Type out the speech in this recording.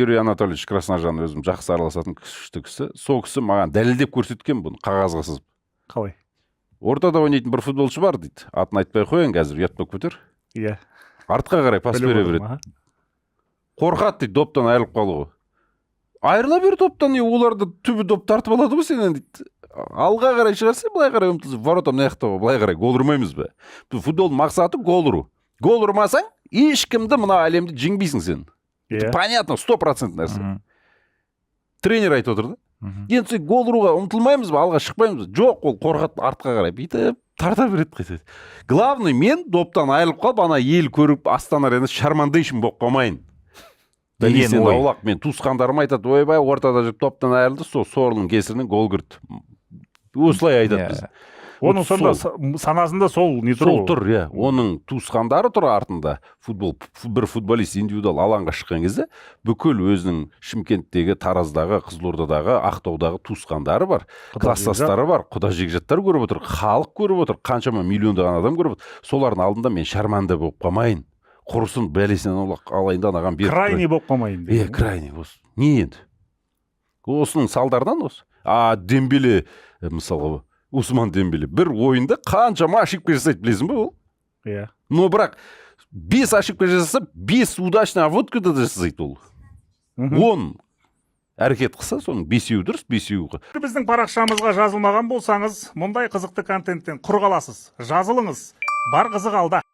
Юрий Анатольевич Красножан өзім жақсы араласатын күшті кісі. Сол кісі маған дәлелдеп көрсеткен бұны қағазға сызып. Қалай? Ортада ойнайтын бір футболшы бар дейді. Атын айтпай қояйын қазір, ұят болып кетер. Иә. Артқа қарай пас бере береді. Қорқады дейді, доптан айырылып қалуға. Айырыла бер доптан, оларды түбі доп тартып алады ғой сенен дейді. Алға қарай шығарса, былай қарай ұмтылып, ворота мына жақта былай қарай гол ұрмаймыз ба? Футболдың мақсаты гол ұру. Гол ұрмасаң, ешкімді мына әлемді жеңбейсің сен. Понятно, 100% нәрсе. Тренер айтып отыр да. Енді гол ұруға ұмтылмаймыз ба, алға шықпаймыз ба? Жоқ, ол қорқады артқа қарай. Бүйтіп тарта береді қайтады. Главный, мен доптан айырылып қалып, ана ел көріп Астана Арена шармандейшн болып қалмайын. Дәлесен аулақ, мен туысқандарым айтады, ойбай, ортада жүріп топтан айырылды, сол сорлың кесірінен гол кірді. Осылай айтады біз. Оның сонда санасында сол не тұр? Сол тұр, иә. Оның туысқандары тұр артында. Бір футболист индивидуал алаңға шыққан кезде бүкіл өзінің Шымкенттегі, Тараздағы, Қызылордадағы, Ақтаудағы туысқандары бар. Класстастары бар. Құда жекжаттар көріп отыр, халық көріп отыр, қаншама миллиондаған адам көріп отыр. Солардың алдында мен шарманда болып қалмайын. Құрысын бәлесінен алайын да анаған беріп. Крайний болып қалмайын. Крайний. Не енді? Осының салдарынан осы. Дембеле, мысалға, Усман Дембеле бір ойында қаншама ошибка жасайды, білесің бе ол? Иә. Но бірақ 5 ошибка жасаса, 5 удачный аводкада да жасайды ол. 10 әрекет қылса, соның 5-еуі дұрыс, 5-еуі. Біздің парақшамызға жазылмаған болсаңыз, мұндай қызықты контенттен құр қаласыз. Жазылыңыз. Бар қызық алда.